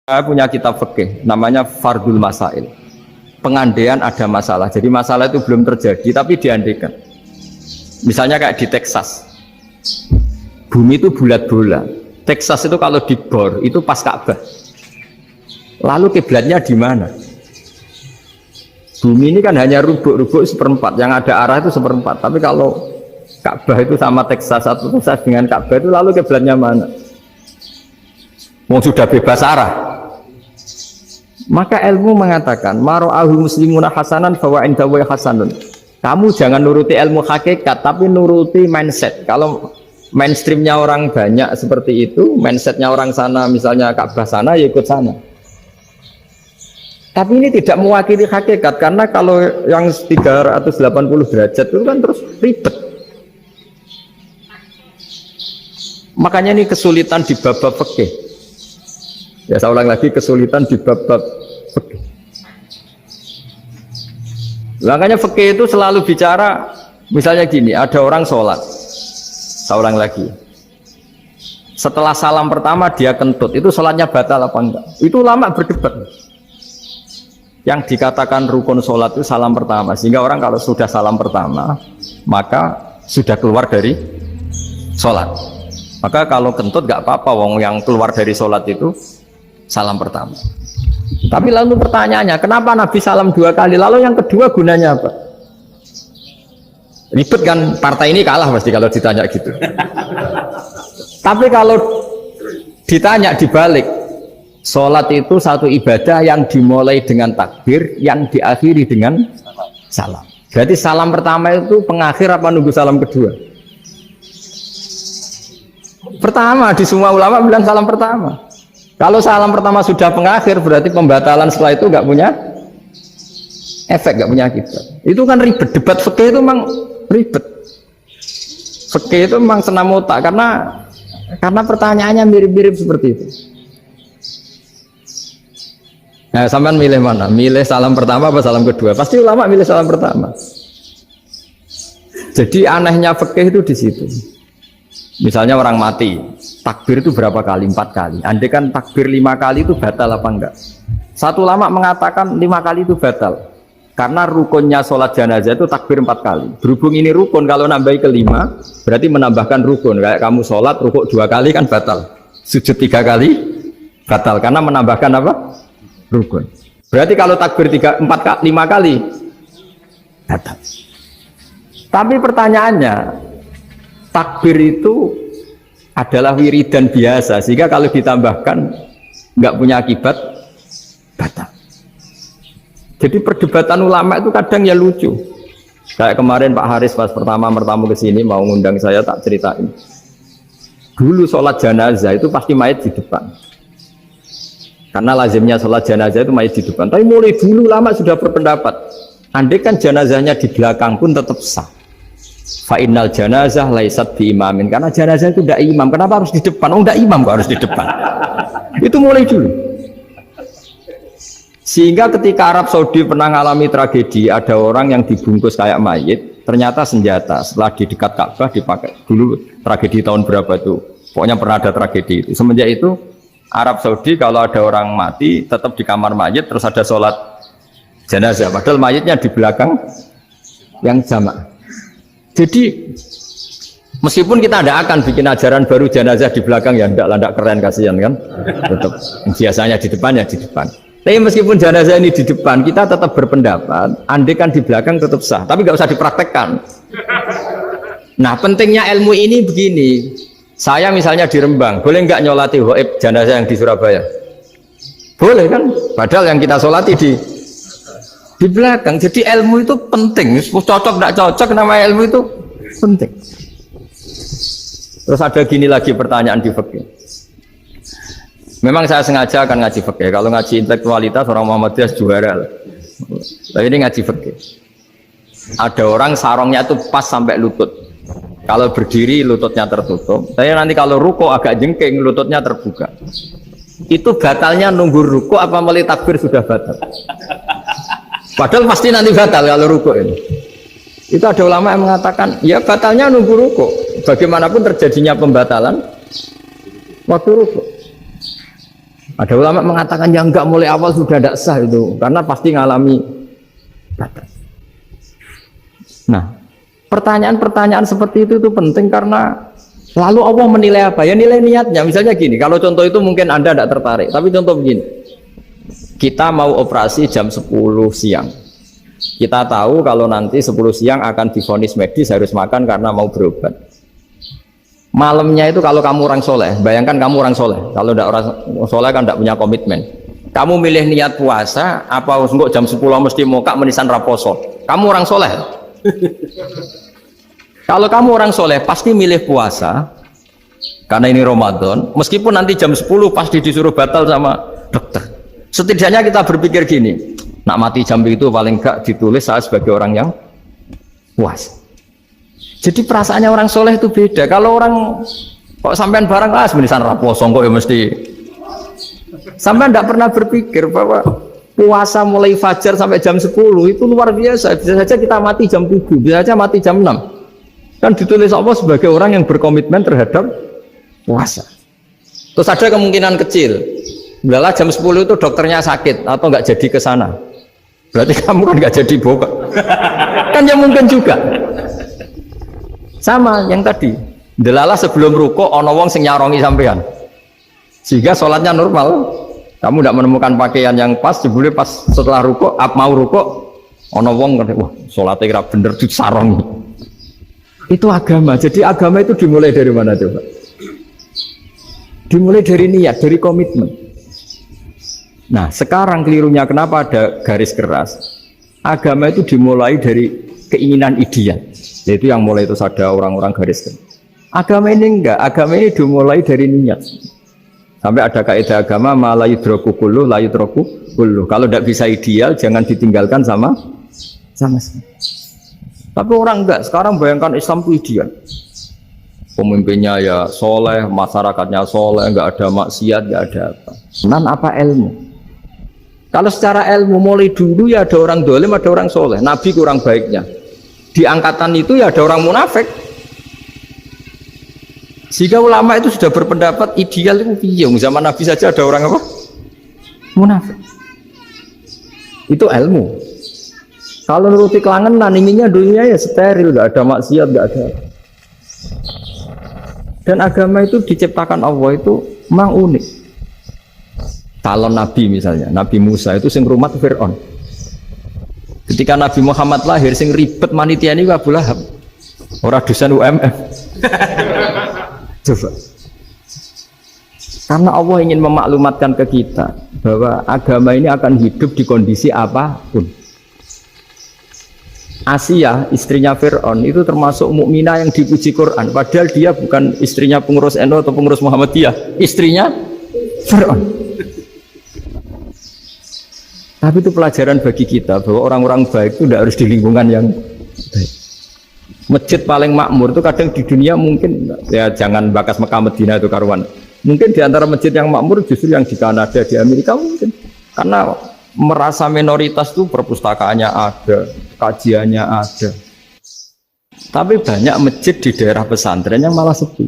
Saya punya kitab fikih namanya Fardul Masail. Pengandaian ada masalah. Jadi masalah itu belum terjadi tapi diandaikan. Misalnya kayak di Texas. Bumi itu bulat bola. Texas itu kalau dibor itu pas Ka'bah. Lalu kiblatnya di mana? Bumi ini kan hanya rubuk-rubuk seperempat, yang ada arah itu seperempat. Tapi kalau Ka'bah itu sama Texas, satu Texas dengan Ka'bah itu lalu kiblatnya mana? Mau sudah bebas arah. Maka ilmu mengatakan maro'ahu muslimuna hasanan fawa indawa hasanun. Kamu jangan nuruti ilmu hakikat tapi nuruti mindset. Kalau mainstreamnya orang banyak seperti itu, mindsetnya orang sana misalnya Ka'bah sana ya ikut sana. Tapi ini tidak mewakili hakikat karena kalau yang 380 derajat itu kan terus ribet. Makanya ini kesulitan di bab-bab fikih. Ya saya ulang lagi, kesulitan di bab-bab fikih. Makanya fikih itu selalu bicara, misalnya gini, ada orang sholat. Saya ulang lagi. Setelah salam pertama dia kentut, itu sholatnya batal apa enggak? Itu ulama berdebat. Yang dikatakan rukun sholat itu salam pertama. Sehingga orang kalau sudah salam pertama, maka sudah keluar dari sholat. Maka kalau kentut enggak apa-apa, wong yang keluar dari sholat itu salam pertama. Tapi lalu pertanyaannya, kenapa Nabi salam 2 kali? Lalu yang kedua gunanya apa? Ribet kan, partai ini kalah pasti kalau ditanya gitu. Tapi kalau ditanya dibalik, sholat itu satu ibadah yang dimulai dengan takbir, yang diakhiri dengan salam. Berarti salam pertama itu pengakhir apa nunggu salam kedua? Pertama, di semua ulama bilang salam pertama. Kalau salam pertama sudah pengakhir, berarti pembatalan setelah itu nggak punya efek, nggak punya akibat. Itu kan ribet. Debat fikih itu memang ribet. Fikih itu memang senam otak karena pertanyaannya mirip-mirip seperti itu. Nah, sampean milih mana? Milih salam pertama apa salam kedua? Pasti ulama milih salam pertama. Jadi anehnya fikih itu di situ. Misalnya orang mati, takbir itu berapa kali? 4 kali. Andai kan takbir 5 kali itu batal apa enggak? Satu ulama mengatakan 5 kali itu batal. Karena rukunnya sholat jenazah itu takbir 4 kali. Berhubung ini rukun, kalau nambahi ke 5, berarti menambahkan rukun. Kayak kamu sholat, rukuk 2 kali kan batal. Sujud 3 kali, batal. Karena menambahkan apa? Rukun. Berarti kalau takbir 5 kali, batal. Tapi pertanyaannya, takbir itu adalah wiridan biasa, sehingga kalau ditambahkan nggak punya akibat, batal. Jadi perdebatan ulama itu kadang ya lucu. Kayak kemarin Pak Haris pas pertama bertamu ke sini mau ngundang saya, tak ceritain. Dulu sholat jenazah itu pasti mayat di depan. Karena lazimnya sholat jenazah itu mayat di depan. Tapi mulai dulu ulama sudah berpendapat, andai kan jenazahnya di belakang pun tetap sah. Fa'innal janazah laisat bi imamin, karena jenazah itu tidak imam. Kenapa harus di depan? Oh, tidak imam kok harus di depan. Itu mulai dulu. Sehingga ketika Arab Saudi pernah mengalami tragedi, ada orang yang dibungkus kayak mayit, ternyata senjata. Setelah di dekat Ka'bah dipakai. Dulu tragedi tahun berapa itu? Pokoknya pernah ada tragedi itu. Semenjak itu Arab Saudi kalau ada orang mati tetap di kamar mayit, terus ada sholat jenazah. Padahal mayitnya di belakang yang jamaah. Jadi meskipun kita tidak akan bikin ajaran baru jenazah di belakang, ya tidak keren, kasihan kan, tetap biasanya di depan ya di depan. Tapi meskipun jenazah ini di depan, kita tetap berpendapat andai kan di belakang tetap sah, tapi nggak usah dipraktekkan. Nah, pentingnya ilmu ini begini, saya misalnya di Rembang, boleh nggak nyolati ghaib jenazah yang di Surabaya? Boleh kan, padahal yang kita sholati di belakang. Jadi ilmu itu penting, cocok tidak cocok, nama ilmu itu penting. Terus ada gini lagi pertanyaan di fikih. Memang saya sengaja akan ngaji fikih. Kalau ngaji intelektualitas orang Muhammadiyah juara. Tapi ini ngaji fikih. Ada orang sarongnya itu pas sampai lutut. Kalau berdiri lututnya tertutup. Tapi nanti kalau ruko agak jengking lututnya terbuka. Itu batalnya nunggu ruko apa mulai takbir sudah batal? Padahal pasti nanti batal kalau rukuk ini. Itu ada ulama yang mengatakan, ya batalnya nunggu rukuk. Bagaimanapun terjadinya pembatalan waktu rukuk. Ada ulama mengatakan yang enggak mulai awal sudah tidak sah itu, karena pasti ngalami batal. Nah, pertanyaan-pertanyaan seperti itu penting karena lalu Allah menilai apa? Ya nilai niatnya. Misalnya gini, kalau contoh itu mungkin Anda tidak tertarik, tapi contoh begini. Kita mau operasi jam 10 siang. Kita tahu kalau nanti 10 siang akan divonis medis harus makan karena mau berobat. Malamnya itu kalau kamu orang soleh, bayangkan kamu orang soleh. Kalau tidak orang soleh kan tidak punya komitmen. Kamu milih niat puasa, apa enggak jam 10 mesti moka menisan raposo. Kamu orang soleh. Kalau kamu orang soleh pasti milih puasa karena ini Ramadan, meskipun nanti jam 10 pasti disuruh batal sama dokter. Setidaknya kita berpikir gini, nak mati jam itu paling enggak ditulis saya sebagai orang yang puas. Jadi perasaannya orang soleh itu beda. Kalau orang kok sampean barang menisan raposo kok ya mesti sampean tidak pernah berpikir bahwa puasa mulai fajar sampai jam 10 itu luar biasa. Bisa saja kita mati jam 7, bisa saja mati jam 6. Kan ditulis Allah sebagai orang yang berkomitmen terhadap puasa. Terus ada kemungkinan kecil, udahlah jam 10 itu dokternya sakit atau nggak jadi ke sana. Berarti kamu kan nggak jadi buka. Kan ya mungkin juga. Sama yang tadi. Delala sebelum ruko ono wong sing nyarongi sampean. Sehingga sholatnya normal. Kamu tidak menemukan pakaian yang pas, jebule pas setelah ruko, mau ruko, ono wong wah sholatnya kira bener disarongi. Itu agama. Jadi agama itu dimulai dari mana coba? Dimulai dari niat, dari komitmen. Nah, sekarang kelirunya kenapa ada garis keras? Agama itu dimulai dari keinginan ideal. Yaitu yang mulai itu ada orang-orang garis keras. Agama ini enggak, agama ini dimulai dari niat. Sampai ada kaidah agama la yudroku kulluh la yudroku kulluh. Kalau tidak bisa ideal jangan ditinggalkan sama sekali. Tapi orang enggak, sekarang bayangkan Islam itu ideal. Pemimpinnya ya soleh, masyarakatnya soleh, enggak ada maksiat, enggak ada apa. Nan apa ilmu? Kalau secara ilmu mulai dulu ya ada orang dolim, ada orang soleh. Nabi kurang baiknya. Di angkatan itu ya ada orang munafik. Sehingga ulama itu sudah berpendapat ideal itu piye? Zaman Nabi saja ada orang apa? Munafik. Itu ilmu. Kalau nuruti kelangenan, inginnya dunia ya steril, nggak ada maksiat, nggak ada. Dan agama itu diciptakan Allah itu memang unik. Calon Nabi misalnya, Nabi Musa itu sing rumat Fir'aun. Ketika Nabi Muhammad lahir, sing ribet manitia ini Abu Lahab. Orang dosen UMM. Coba. Karena Allah ingin memaklumatkan ke kita bahwa agama ini akan hidup di kondisi apapun. Asia, istrinya Fir'aun itu termasuk mukminah yang dipuji Quran. Padahal dia bukan istrinya pengurus NU atau pengurus Muhammadiyah, istrinya Fir'aun. Tapi itu pelajaran bagi kita bahwa orang-orang baik itu tidak harus di lingkungan yang baik. Masjid paling makmur itu kadang di dunia mungkin ya jangan bakas Mekah Medina itu karuan. Mungkin di antara masjid yang makmur justru yang di Kanada, di Amerika mungkin. Karena merasa minoritas itu perpustakaannya ada, kajiannya ada. Tapi banyak masjid di daerah pesantren yang malah sepi.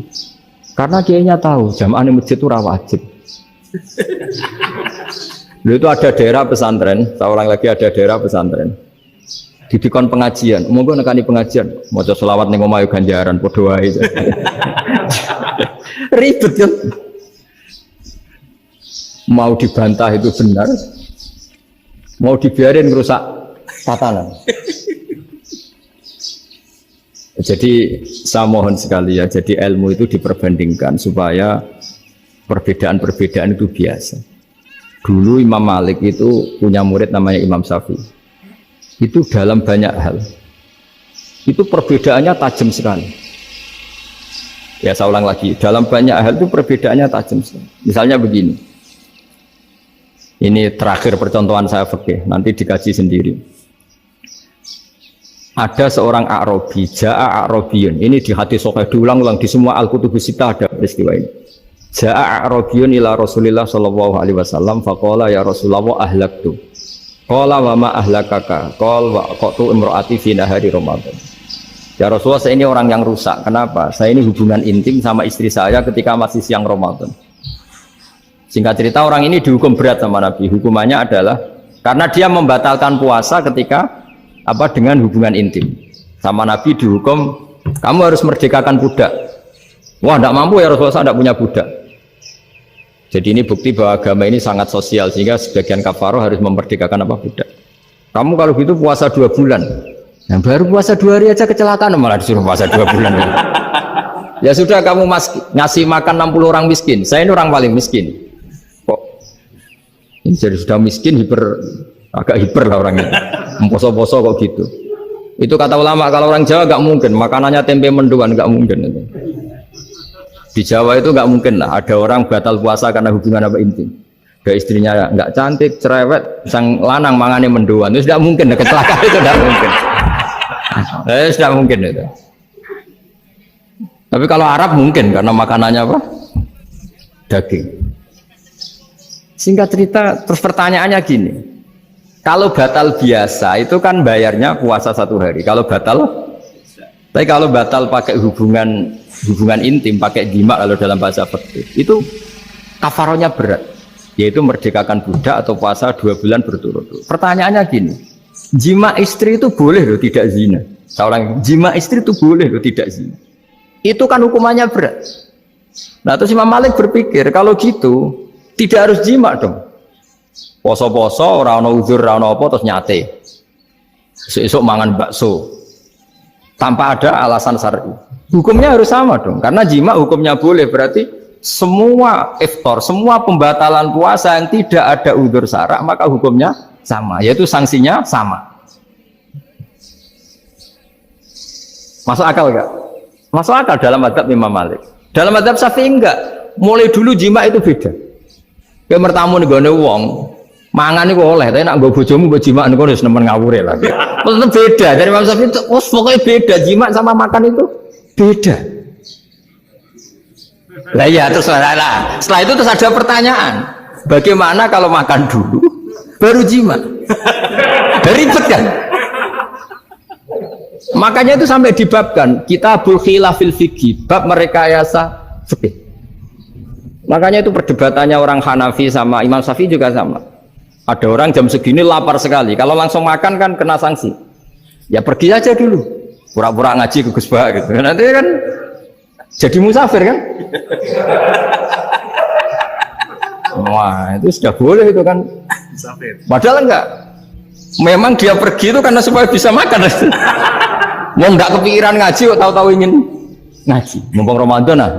Karena kiainya tahu jamaah di masjid itu wajib. Lalu itu ada daerah pesantren, saya ulang lagi ada daerah pesantren. Didikon pengajian, monggo nekani pengajian, maca selawat ning omah ganjaran padha wae. Ribet kan? Mau dibantah itu benar, mau dibiarin merusak tatanan. Jadi saya mohon sekali ya, jadi ilmu itu diperbandingkan supaya perbedaan-perbedaan itu biasa. Dulu Imam Malik itu punya murid namanya Imam Syafi'i. Itu dalam banyak hal itu perbedaannya tajam sekali. Ya saya ulang lagi, dalam banyak hal itu perbedaannya tajam sekali. Misalnya begini, ini terakhir percontohan saya fikih, nanti dikaji sendiri. Ada seorang A'rabi, Ja'a A'rabiyun, ini di hadis sahih diulang-ulang di semua Al-Kutubus Sittah ada peristiwa ini. Ja'a A'rabiyun ila Rasulillah sallallahu alaihi wasallam faqala ya Rasulullah ahlaktu. Qala wa ma ahlakaka qala wa qatu imraati fi nahari Ramadan. Ya Rasulullah, saya ini orang yang rusak. Kenapa? Saya ini hubungan intim sama istri saya ketika masih siang Ramadan. Singkat cerita orang ini dihukum berat sama Nabi. Hukumannya adalah karena dia membatalkan puasa ketika dengan hubungan intim. Sama Nabi dihukum, kamu harus merdekakan budak. Wah, tidak mampu ya Rasulullah, saya tidak punya budak. Jadi ini bukti bahwa agama ini sangat sosial sehingga sebagian kafaroh harus memerdekakan budak. Kamu kalau gitu puasa 2 bulan. Yang baru puasa 2 hari aja kecelakaan malah disuruh puasa 2 bulan. Ya sudah kamu ngasih makan 60 orang miskin. Saya ini orang paling miskin. Kok ini jadi sudah miskin agak hiper lah orangnya. Poso-poso kok gitu. Itu kata ulama, kalau orang Jawa nggak mungkin makanannya tempe mendoan, nggak mungkin itu. Di Jawa itu nggak mungkin lah ada orang batal puasa karena hubungan intim. Ke istrinya nggak cantik, cerewet, sang lanang mangane mendoan, itu tidak mungkin, kecelakaan itu tidak mungkin. Tidak mungkin itu. Tapi kalau Arab mungkin karena makanannya daging. Singkat cerita, terus pertanyaannya gini, kalau batal biasa itu kan bayarnya puasa 1 hari. Kalau batal pakai hubungan intim, pakai jima kalau dalam bahasa fikih, itu kafarohnya berat, yaitu merdekakan budak atau puasa 2 bulan berturut-turut. Pertanyaannya gini, jima istri itu boleh loh tidak zina. Seorang jima istri itu boleh loh tidak zina. Itu kan hukumannya berat. Nah terus Imam Malik berpikir kalau gitu tidak harus jima dong. Poso-poso, ora ono uzur, ora ono apa terus nyate. Esuk mangan bakso tanpa ada alasan syar'i. Hukumnya harus sama dong, karena jima hukumnya boleh, berarti semua iftar, semua pembatalan puasa yang tidak ada uzur syara' maka hukumnya sama, yaitu sanksinya sama. Masuk akal enggak? Masuk akal dalam mazhab Imam Malik. Dalam mazhab Syafi'i enggak. Mulai dulu jima itu beda. Kayak mertamu nih gone wong, mangan itu oleh, tapi nak nggo bojomu mbok jima niku wis nemen ngawure lah. Tetep beda dari Imam Syafi'i itu, pokoknya beda, jima sama makan itu beda. Lah ya terus setelah itu terus ada pertanyaan, bagaimana kalau makan dulu baru jima? Ribet kan? Makanya itu sampai dibabkan kitabul khilafil fiqhi, bab merekayasa fikih. Makanya itu perdebatannya orang Hanafi sama Imam Syafi'i juga sama. Ada orang jam segini lapar sekali, kalau langsung makan kan kena sanksi. Ya pergi aja dulu, pura-pura ngaji ke Gus Bah gitu. Nanti kan jadi musafir kan? Wah itu sudah boleh itu kan? Padahal enggak. Memang dia pergi itu karena supaya bisa makan. Mau enggak kepikiran ngaji, kok tahu-tahu ingin ngaji. Mumpung Ramadan lah.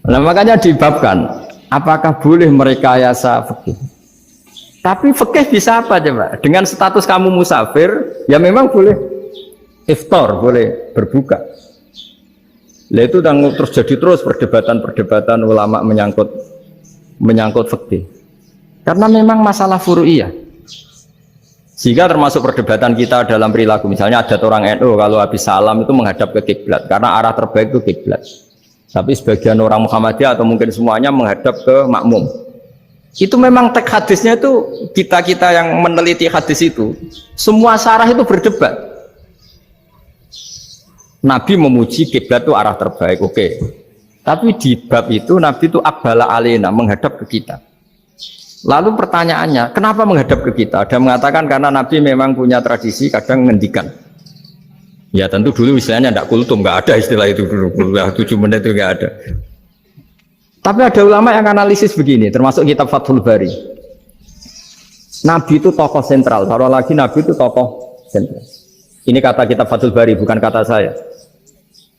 Nah makanya dibabkan, apakah boleh merekayasa fikih? Tapi fikih bisa apa coba? Dengan status kamu musafir, ya memang boleh iftar, boleh berbuka. Lah itu terus jadi terus perdebatan ulama menyangkut fikih. Karena memang masalah furu'iyah. Sehingga termasuk perdebatan kita dalam perilaku, misalnya ada orang NU kalau habis salam itu menghadap ke kiblat, karena arah terbaik itu kiblat. Tapi sebagian orang Muhammadiyah atau mungkin semuanya menghadap ke makmum. Itu memang teks hadisnya itu, kita yang meneliti hadis itu, semua syarah itu berdebat. Nabi memuji kiblat itu arah terbaik, oke. Tapi di bab itu Nabi itu aqbala alaina, menghadap ke kita. Lalu pertanyaannya, kenapa menghadap ke kita? Ada mengatakan karena Nabi memang punya tradisi kadang ngendikan. Ya tentu dulu istilahnya tidak kultum, nggak ada istilah itu dulu, 7 menit itu nggak ada. Tapi ada ulama yang analisis begini, termasuk kitab Fathul Bari. Nabi itu tokoh sentral, taruh lagi Nabi itu tokoh sentral. Ini kata kitab Fathul Bari, bukan kata saya.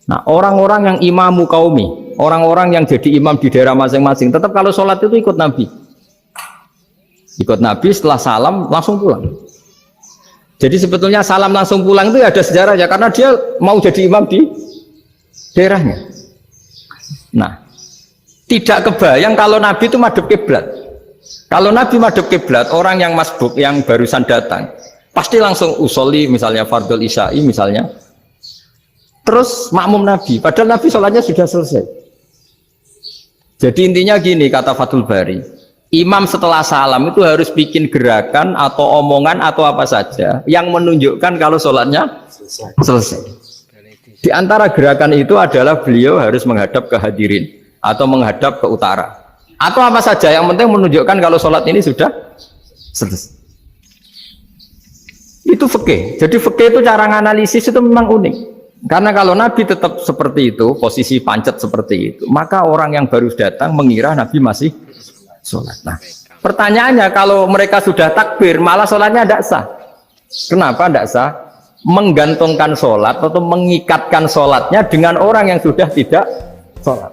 Nah orang-orang yang imamu kaumi, orang-orang yang jadi imam di daerah masing-masing, tetap kalau sholat itu ikut Nabi. Ikut Nabi setelah salam langsung pulang. Jadi sebetulnya salam langsung pulang itu ada sejarahnya karena dia mau jadi imam di daerahnya. Nah, tidak kebayang kalau Nabi itu madhep kiblat. Kalau Nabi madhep kiblat, orang yang masbuk yang barusan datang pasti langsung usolli misalnya fardhu isya'i misalnya. Terus makmum Nabi, padahal Nabi sholatnya sudah selesai. Jadi intinya gini kata Fathul Bari, imam setelah salam itu harus bikin gerakan atau omongan atau apa saja yang menunjukkan kalau sholatnya selesai. Di antara gerakan itu adalah beliau harus menghadap ke hadirin atau menghadap ke utara atau apa saja, yang penting menunjukkan kalau sholat ini sudah selesai. Itu fikih. Jadi fikih itu cara menganalisis itu memang unik. Karena kalau Nabi tetap seperti itu, posisi pancet seperti itu, maka orang yang baru datang mengira Nabi masih sholat. Nah, pertanyaannya kalau mereka sudah takbir, malah sholatnya tidak sah. Kenapa tidak sah? Menggantungkan sholat atau mengikatkan sholatnya dengan orang yang sudah tidak sholat.